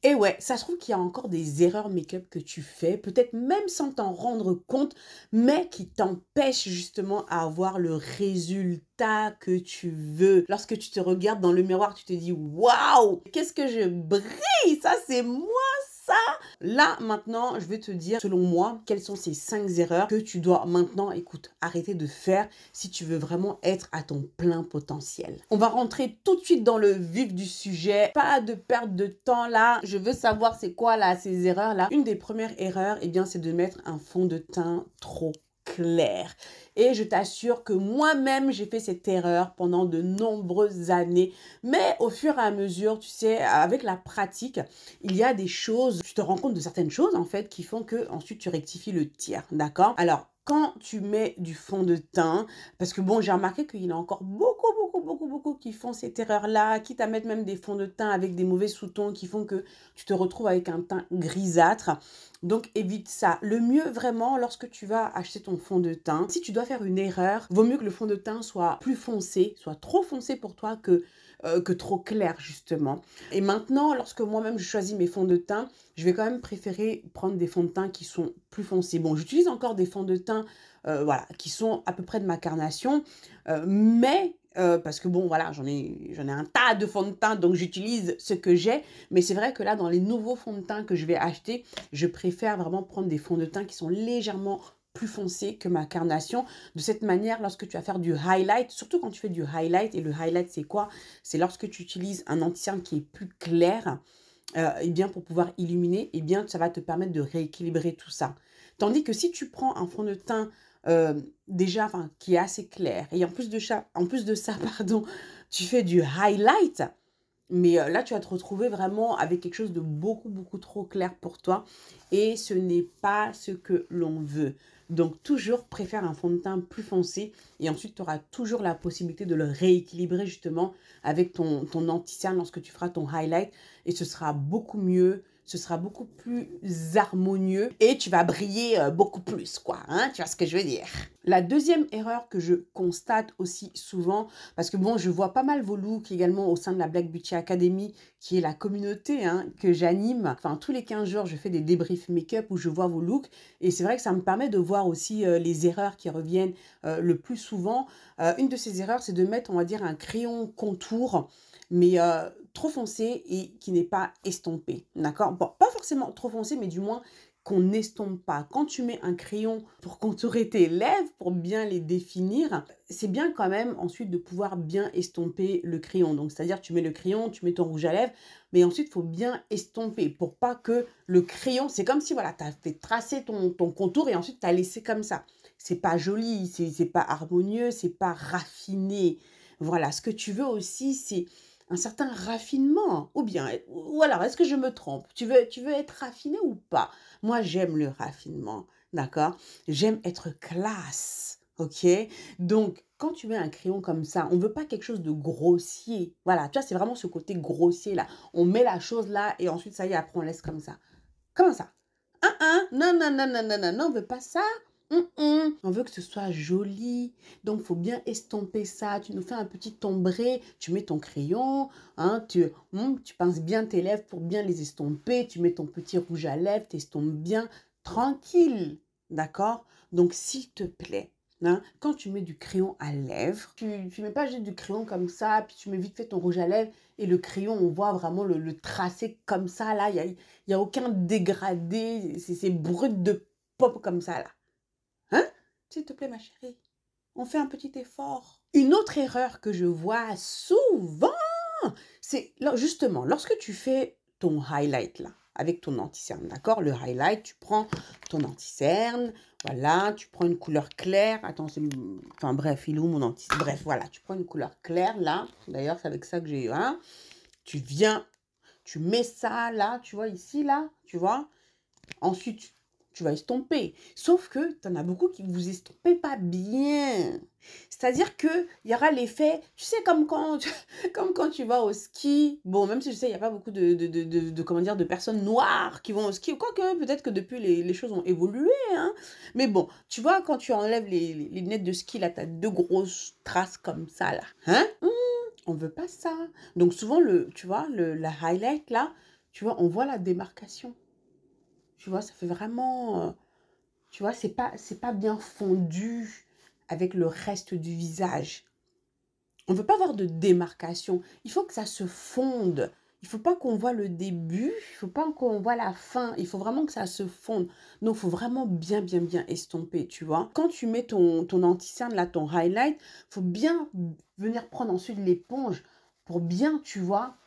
Et ouais, ça se trouve qu'il y a encore des erreurs make-up que tu fais, peut-être même sans t'en rendre compte, mais qui t'empêchent justement à avoir le résultat que tu veux. Lorsque tu te regardes dans le miroir, tu te dis waouh, qu'est-ce que je brille, ça c'est moi ça. Là maintenant, je vais te dire selon moi quelles sont ces 5 erreurs que tu dois maintenant, écoute, arrêter de faire si tu veux vraiment être à ton plein potentiel. On va rentrer tout de suite dans le vif du sujet, pas de perte de temps là. Je veux savoir c'est quoi là ces erreurs là. Une des premières erreurs, eh bien c'est de mettre un fond de teint trop clair. Et je t'assure que moi-même, j'ai fait cette erreur pendant de nombreuses années. Mais au fur et à mesure, tu sais, avec la pratique, il y a des choses, tu te rends compte de certaines choses, en fait, qui font que ensuite tu rectifies le tir, d'accord? Alors, quand tu mets du fond de teint, parce que bon, j'ai remarqué qu'il y en a encore beaucoup qui font cette erreur-là, quitte à mettre même des fonds de teint avec des mauvais sous-tons qui font que tu te retrouves avec un teint grisâtre. Donc, évite ça. Le mieux, vraiment, lorsque tu vas acheter ton fond de teint, si tu dois faire une erreur, vaut mieux que le fond de teint soit plus foncé, soit trop foncé pour toi que trop clair, justement. Et maintenant, lorsque moi-même je choisis mes fonds de teint, je vais quand même préférer prendre des fonds de teint qui sont plus foncés. Bon, j'utilise encore des fonds de teint voilà, qui sont à peu près de ma carnation, mais parce que bon, voilà, j'en ai un tas de fonds de teint, donc j'utilise ce que j'ai. Mais c'est vrai que là, dans les nouveaux fonds de teint que je vais acheter, je préfère vraiment prendre des fonds de teint qui sont légèrement plus foncé que ma carnation. De cette manière, lorsque tu vas faire du highlight, surtout quand tu fais du highlight, et le highlight c'est quoi? C'est lorsque tu utilises un anti-cerne qui est plus clair, et bien pour pouvoir illuminer, et bien ça va te permettre de rééquilibrer tout ça. Tandis que si tu prends un fond de teint déjà, enfin, qui est assez clair, et en plus de ça, pardon, tu fais du highlight, mais là, tu vas te retrouver vraiment avec quelque chose de beaucoup trop clair pour toi. Et ce n'est pas ce que l'on veut. Donc, toujours préfère un fond de teint plus foncé. Et ensuite, tu auras toujours la possibilité de le rééquilibrer justement avec ton anti-cerne lorsque tu feras ton highlight. Et ce sera beaucoup mieux. Ce sera beaucoup plus harmonieux. Et tu vas briller beaucoup plus, quoi. Hein, tu vois ce que je veux dire? La deuxième erreur que je constate aussi souvent, parce que bon, je vois pas mal vos looks également au sein de la Black Beauty Academy, qui est la communauté que j'anime. Enfin, tous les 15 jours, je fais des débriefs make-up où je vois vos looks. Et c'est vrai que ça me permet de voir aussi les erreurs qui reviennent le plus souvent. Une de ces erreurs, c'est de mettre, on va dire, un crayon contour, mais trop foncé et qui n'est pas estompé. D'accord? Bon, pas forcément trop foncé, mais du moins qu'on n'estompe pas. Quand tu mets un crayon pour contourer tes lèvres, pour bien les définir, c'est bien quand même ensuite de pouvoir bien estomper le crayon. Donc, c'est-à-dire tu mets le crayon, tu mets ton rouge à lèvres, mais ensuite, il faut bien estomper pour pas que le crayon, c'est comme si, voilà, tu as fait tracer ton contour et ensuite, tu as laissé comme ça. C'est pas joli, c'est pas harmonieux, c'est pas raffiné. Voilà, ce que tu veux aussi, c'est un certain raffinement. Ou bien, ou alors, est-ce que je me trompe? Tu veux être raffiné ou pas? Moi, j'aime le raffinement, d'accord? J'aime être classe, ok? Donc, quand tu mets un crayon comme ça, on ne veut pas quelque chose de grossier. Voilà, tu vois, c'est vraiment ce côté grossier là. On met la chose là et ensuite, ça y est, après, on laisse comme ça. Comment ça? Non, on veut pas ça. On veut que ce soit joli. Donc, il faut bien estomper ça. Tu nous fais un petit ombré. Tu mets ton crayon. Hein, tu pinces bien tes lèvres pour bien les estomper. Tu mets ton petit rouge à lèvres. Tu estompes bien. Tranquille. D'accord? Donc, s'il te plaît, hein, quand tu mets du crayon à lèvres, tu mets pas juste du crayon comme ça, puis tu mets vite fait ton rouge à lèvres et le crayon, on voit vraiment le tracé comme ça, là, il y a aucun dégradé, c'est brut de pop comme ça, là. Hein? S'il te plaît, ma chérie, on fait un petit effort. Une autre erreur que je vois souvent, c'est justement, lorsque tu fais ton highlight, là, avec ton anti-cerne, d'accord? Le highlight, tu prends ton anti-cerne, voilà, tu prends une couleur claire. Attends, enfin bref, il est où mon anti-cerne? Bref, voilà, tu prends une couleur claire, là. D'ailleurs, c'est avec ça que j'ai eu, hein. Tu viens, tu mets ça, là, tu vois, ici, là, tu vois. Ensuite, tu vas estomper. Sauf que tu en as beaucoup qui ne vous estompez pas bien. C'est-à-dire qu'il y aura l'effet, tu sais, comme quand, comme quand tu vas au ski. Bon, même si je sais, il n'y a pas beaucoup comment dire, de personnes noires qui vont au ski. Quoique, peut-être que depuis, les choses ont évolué. Hein. Mais bon, tu vois, quand tu enlèves les lunettes de ski, là, tu as deux grosses traces comme ça, là. Hein? On ne veut pas ça. Donc, souvent, tu vois, la highlight, là, Tu vois, on voit la démarcation. Tu vois, ça fait vraiment... tu vois, c'est pas bien fondu avec le reste du visage. On ne veut pas avoir de démarcation. Il faut que ça se fonde. Il ne faut pas qu'on voit le début. Il ne faut pas qu'on voit la fin. Il faut vraiment que ça se fonde. Donc, il faut vraiment bien estomper, tu vois. Quand tu mets ton anti-cerne, là, ton highlight, il faut bien venir prendre ensuite l'éponge pour bien, tu vois,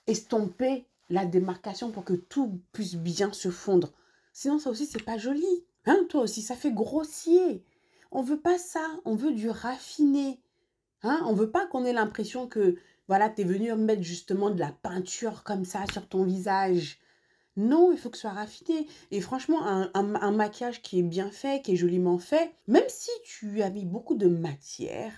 estomper la démarcation pour que tout puisse bien se fondre. Sinon, ça aussi, c'est pas joli. Hein, toi aussi, ça fait grossier. On veut pas ça. On veut du raffiné. Hein, on veut pas qu'on ait l'impression que, voilà, tu es venu mettre justement de la peinture comme ça sur ton visage. Non, il faut que ce soit raffiné. Et franchement, un maquillage qui est bien fait, qui est joliment fait, même si tu as mis beaucoup de matière,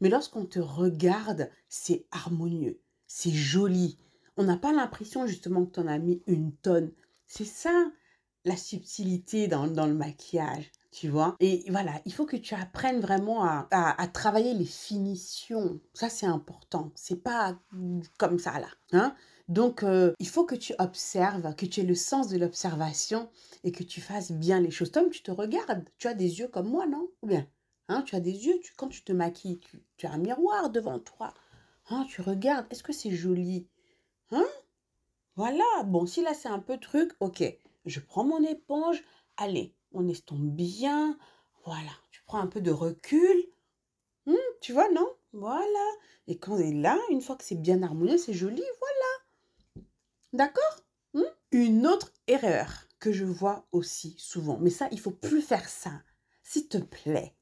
mais lorsqu'on te regarde, c'est harmonieux, c'est joli. On n'a pas l'impression justement que tu en as mis une tonne. C'est ça, la subtilité dans le maquillage, tu vois. Et voilà, il faut que tu apprennes vraiment à travailler les finitions. Ça, c'est important. C'est pas comme ça, là. Hein? Donc, il faut que tu observes, que tu aies le sens de l'observation et que tu fasses bien les choses. Tom, tu te regardes. Tu as des yeux comme moi, non? Ou bien, hein, tu as des yeux. Quand tu te maquilles, tu as un miroir devant toi. Hein, tu regardes. Est-ce que c'est joli? Hein? Voilà. Bon, si là, c'est un peu truc, ok. Je prends mon éponge. Allez, on estompe bien. Voilà. Tu prends un peu de recul. Tu vois, non? Voilà. Et quand on est là, une fois que c'est bien harmonieux, c'est joli, voilà. D'accord? Une autre erreur que je vois aussi souvent, mais ça, il faut plus faire ça. S'il te plaît,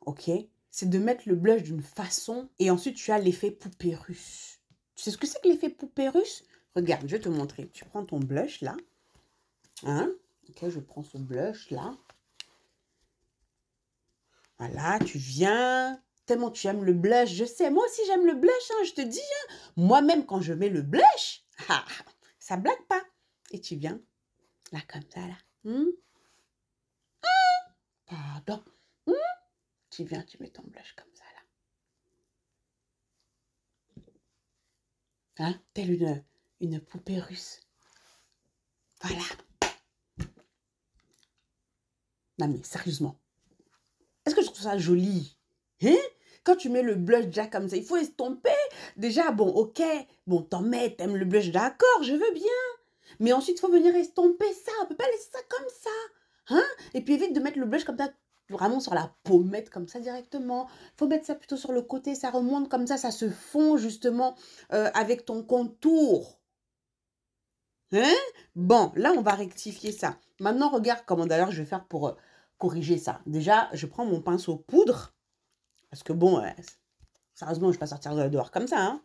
ok? C'est de mettre le blush d'une façon et ensuite tu as l'effet poupée russe. Tu sais ce que c'est que l'effet poupée russe? Regarde, je vais te montrer. Tu prends ton blush là. Hein? Ok, je prends ce blush là. Voilà, tu viens. Tellement tu aimes le blush, je sais. Moi aussi, j'aime le blush, hein, je te dis. Hein. Moi-même, quand je mets le blush, ça blague pas. Et tu viens là, comme ça, là. Pardon. Tu viens, tu mets ton blush comme ça, là. Hein? Telle une poupée russe. Voilà. Non, mais sérieusement. Est-ce que je trouve ça joli? Hein? Quand tu mets le blush déjà comme ça, il faut estomper. Déjà, bon, ok. Bon, t'en mets, t'aimes le blush, d'accord, je veux bien. Mais ensuite, il faut venir estomper ça. On peut pas laisser ça comme ça. Hein? Et puis, évite de mettre le blush comme ça, vraiment sur la pommette, comme ça directement. Il faut mettre ça plutôt sur le côté. Ça remonte comme ça se fond justement avec ton contour. Hein? Bon, là, on va rectifier ça. Maintenant, regarde comment d'ailleurs je vais faire pour corriger ça. Déjà, je prends mon pinceau poudre. Parce que bon, sérieusement, je ne vais pas sortir dehors comme ça. Hein?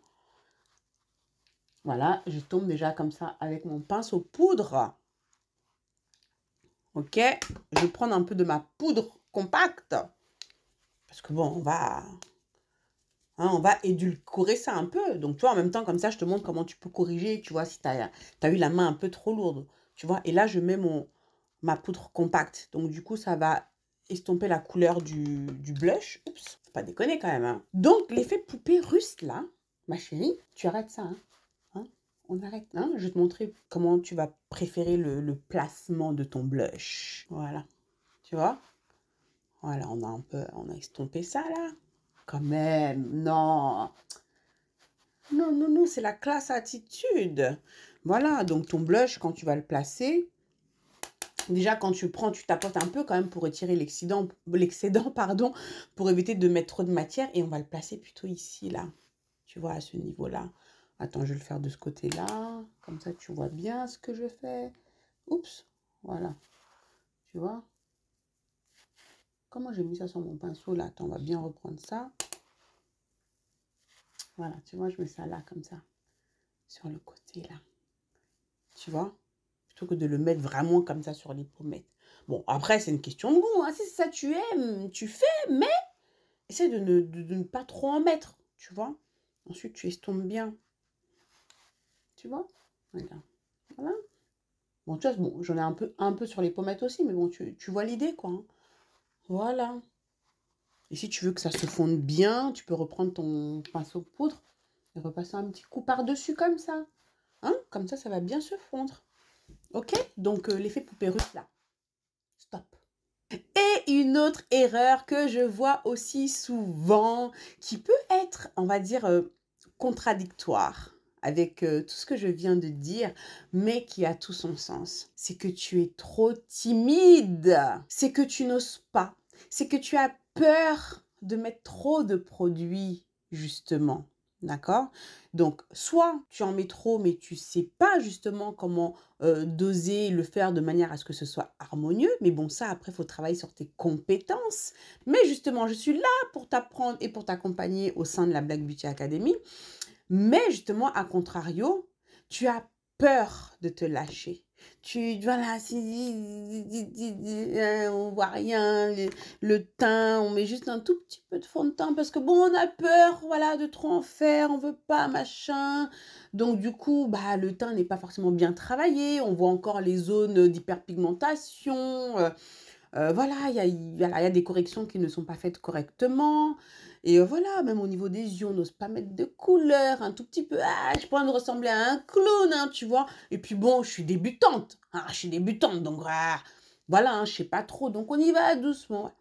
Voilà, je tombe déjà comme ça avec mon pinceau poudre. Ok, je vais prendre un peu de ma poudre compacte. Parce que bon, on va édulcorer ça un peu. Donc, tu vois, en même temps, comme ça, je te montre comment tu peux corriger, tu vois, si tu as eu la main un peu trop lourde. Tu vois, et là, je mets ma poudre compacte. Donc, du coup, ça va estomper la couleur du blush. Oups, faut pas déconner quand même. Hein. Donc, l'effet poupée russe, là, ma chérie, tu arrêtes ça, hein. On arrête. Hein. Je vais te montrer comment tu vas préférer le placement de ton blush. Voilà. Tu vois? Voilà, on a estompé ça, là. Quand même, non. Non, c'est la classe attitude. Voilà, donc ton blush, quand tu vas le placer, déjà quand tu prends, tu tapotes un peu quand même pour retirer l'excédent, pardon, pour éviter de mettre trop de matière. Et on va le placer plutôt ici, là. Tu vois, à ce niveau-là. Attends, je vais le faire de ce côté-là. Comme ça, tu vois bien ce que je fais. Oups, voilà. Tu vois? Comment j'ai mis ça sur mon pinceau, là? Attends, on va bien reprendre ça. Voilà, tu vois, je mets ça là, comme ça. Sur le côté, là. Tu vois? Plutôt que de le mettre vraiment comme ça sur les pommettes. Bon, après, c'est une question de goût. Hein. Si c'est ça que tu aimes, tu fais, mais essaie de ne pas trop en mettre, tu vois? Ensuite, tu estompes bien. Tu vois? Regarde. Voilà. Bon, tu vois, bon, j'en ai un peu sur les pommettes aussi, mais bon, tu vois l'idée, quoi. Hein. Voilà. Et si tu veux que ça se fonde bien, tu peux reprendre ton pinceau de poudre et repasser un petit coup par-dessus comme ça. Hein? Comme ça va bien se fondre. Ok? Donc, l'effet poupée russe, là, stop. Et une autre erreur que je vois aussi souvent, qui peut être, on va dire, contradictoire avec tout ce que je viens de dire, mais qui a tout son sens. C'est que tu es trop timide. C'est que tu n'oses pas. C'est que tu as peur de mettre trop de produits, justement. D'accord? Donc, soit tu en mets trop, mais tu sais pas justement comment doser le faire de manière à ce que ce soit harmonieux. Mais bon, ça, après, il faut travailler sur tes compétences. Mais justement, je suis là pour t'apprendre et pour t'accompagner au sein de la Black Beauty Academy. Mais justement, à contrario, tu as peur de te lâcher. Voilà, on voit rien, le teint, on met juste un tout petit peu de fond de teint parce que bon, on a peur, voilà, de trop en faire, on veut pas, machin. Donc du coup, bah, le teint n'est pas forcément bien travaillé, on voit encore les zones d'hyperpigmentation. Voilà, voilà, il y a des corrections qui ne sont pas faites correctement. Et voilà, même au niveau des yeux, on n'ose pas mettre de couleur, un tout petit peu. Ah, je pourrais me ressembler à un clown, hein, tu vois. Et puis bon, je suis débutante. Ah, je suis débutante, donc voilà, hein, je sais pas trop. Donc on y va doucement.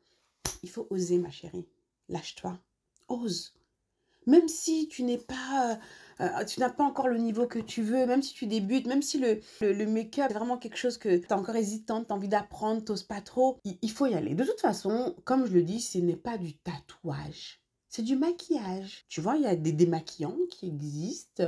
Il faut oser, ma chérie. Lâche-toi. Ose. Même si tu n'es pas, tu n'as pas encore le niveau que tu veux, même si tu débutes, même si le make-up est vraiment quelque chose que tu es encore hésitante, tu as envie d'apprendre, tu n'oses pas trop, il faut y aller. De toute façon, comme je le dis, ce n'est pas du tatouage. C'est du maquillage. Tu vois, il y a des démaquillants qui existent.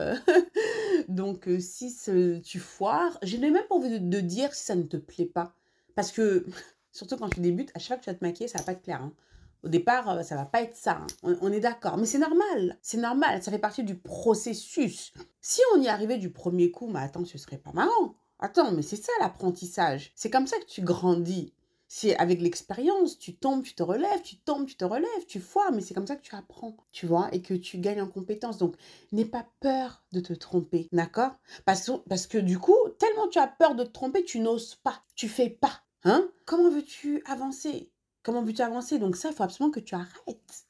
Donc, si tu foires, je n'ai même pas envie de dire si ça ne te plaît pas. Parce que, surtout quand tu débutes, à chaque fois que tu vas te maquiller, ça ne va pas te plaire. Hein. Au départ, ça va pas être ça. Hein. On est d'accord. Mais c'est normal. C'est normal. Ça fait partie du processus. Si on y arrivait du premier coup, mais attends, ce serait pas marrant. Attends, mais c'est ça l'apprentissage. C'est comme ça que tu grandis. C'est avec l'expérience, tu tombes, tu te relèves, tu tombes, tu te relèves, tu foires, mais c'est comme ça que tu apprends, tu vois, et que tu gagnes en compétences. Donc, n'aie pas peur de te tromper, d'accord? Parce que du coup, tellement tu as peur de te tromper, tu n'oses pas, tu fais pas, hein? Comment veux-tu avancer? Comment veux-tu avancer? Donc ça, il faut absolument que tu arrêtes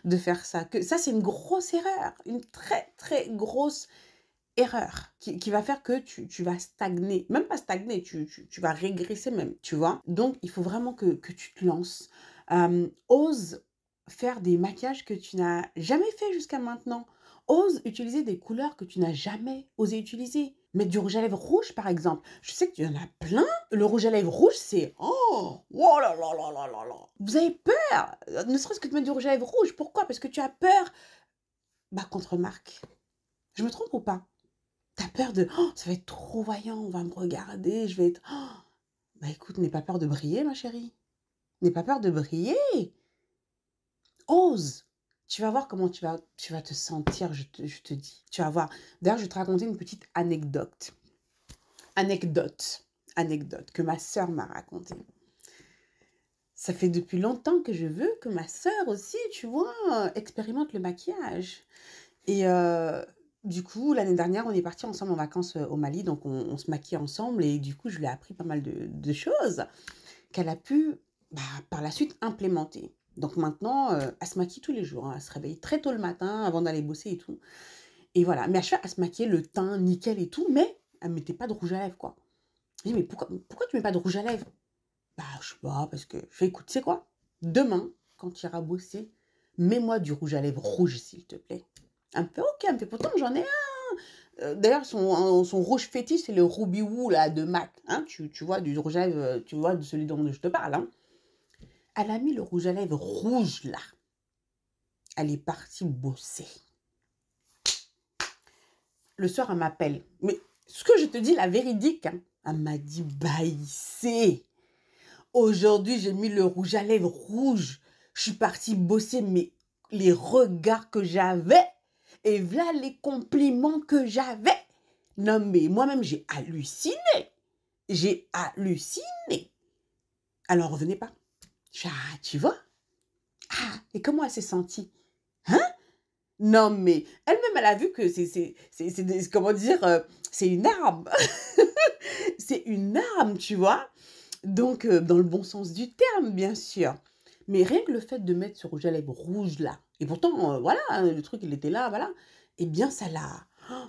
de faire ça. Que ça, c'est une grosse erreur, une très, très grosse erreur qui va faire que tu vas stagner. Même pas stagner, tu vas régresser même, tu vois. Donc, il faut vraiment que tu te lances. Ose faire des maquillages que tu n'as jamais fait jusqu'à maintenant. Ose utiliser des couleurs que tu n'as jamais osé utiliser. Mettre du rouge à lèvres rouge, par exemple. Je sais qu'il y en a plein. Le rouge à lèvres rouge, c'est... Oh là là là là là là. Vous avez peur, ne serait-ce que de mettre du rouge à lèvres rouge. Pourquoi? Parce que tu as peur. Bah, contre marque. Je me trompe ou pas? T'as peur de «Oh, ça va être trop voyant, on va me regarder, je vais être oh!» Bah, écoute, n'aie pas peur de briller, ma chérie. N'aie pas peur de briller. Ose. Tu vas voir comment tu vas te sentir, je te dis. Tu vas voir. D'ailleurs, je vais te raconter une petite anecdote. Anecdote que ma sœur m'a racontée. Ça fait depuis longtemps que je veux que ma sœur aussi, tu vois, expérimente le maquillage. Et du coup, l'année dernière, on est partis ensemble en vacances au Mali, donc on se maquille ensemble et du coup, je lui ai appris pas mal de choses qu'elle a pu par la suite implémenter. Donc maintenant, elle se maquille tous les jours, hein. Elle se réveille très tôt le matin avant d'aller bosser et tout. Et voilà, mais à chaque fois, elle se maquillait le teint nickel et tout, mais elle ne mettait pas de rouge à lèvres, quoi. Je dis, mais pourquoi tu mets pas de rouge à lèvres? Bah, je sais pas, parce que... Je fais, écoute, tu sais quoi? Demain, quand tu iras bosser, mets-moi du rouge à lèvres rouge, s'il te plaît. Elle me fait, ok, elle me fait, pourtant j'en ai un. D'ailleurs, son rouge fétiche, c'est le Ruby Woo là, de MAC. Hein, tu vois, du rouge à lèvres, tu vois, de celui dont je te parle. Hein. Elle a mis le rouge à lèvres rouge là. Elle est partie bosser. Le soir, elle m'appelle. Mais ce que je te dis, la véridique, hein, elle m'a dit, baïssé. Aujourd'hui, j'ai mis le rouge à lèvres rouge. Je suis partie bosser, mais les regards que j'avais, et voilà les compliments que j'avais. Non, mais moi-même, j'ai halluciné. J'ai halluciné. Alors, revenez pas. Ah, tu vois? Ah, et comment elle s'est sentie? Hein? Non, mais elle-même, elle a vu que comment dire, c'est une arme. C'est une arme, tu vois? Donc, dans le bon sens du terme, bien sûr. Mais rien que le fait de mettre ce rouge à lèvres rouge là, et pourtant, voilà, le truc, il était là, voilà, eh bien, ça l'a...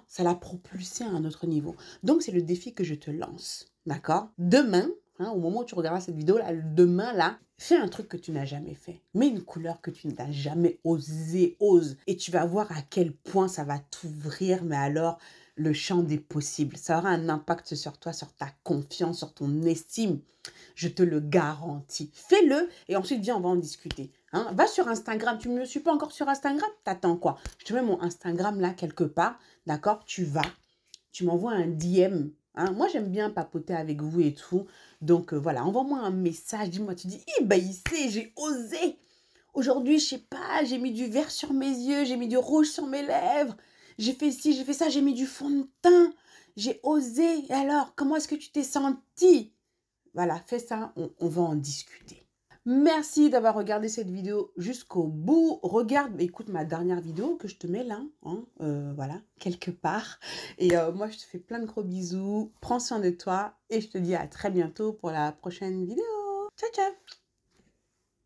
Ça l'a propulsé à un autre niveau. Donc, c'est le défi que je te lance. D'accord? Demain, hein, au moment où tu regarderas cette vidéo, là, demain, là, fais un truc que tu n'as jamais fait. Mets une couleur que tu n'as jamais osé, ose. Et tu vas voir à quel point ça va t'ouvrir, mais alors, le champ des possibles. Ça aura un impact sur toi, sur ta confiance, sur ton estime. Je te le garantis. Fais-le et ensuite, viens, on va en discuter. Hein? Va sur Instagram. Tu ne me suis pas encore sur Instagram? T'attends quoi? Je te mets mon Instagram là quelque part. D'accord? Tu vas. Tu m'envoies un DM. Hein? Moi, j'aime bien papoter avec vous et tout. Donc, voilà. Envoie-moi un message. Dis-moi, tu dis, eh ben, il sait, j'ai osé. Aujourd'hui, je sais pas, j'ai mis du vert sur mes yeux, j'ai mis du rouge sur mes lèvres. J'ai fait ci, j'ai fait ça, j'ai mis du fond de teint. J'ai osé. Et alors, comment est-ce que tu t'es senti? Voilà, fais ça, on va en discuter. Merci d'avoir regardé cette vidéo jusqu'au bout. Regarde, écoute ma dernière vidéo que je te mets là, hein, voilà, quelque part. Et moi, je te fais plein de gros bisous. Prends soin de toi et je te dis à très bientôt pour la prochaine vidéo. Ciao, ciao!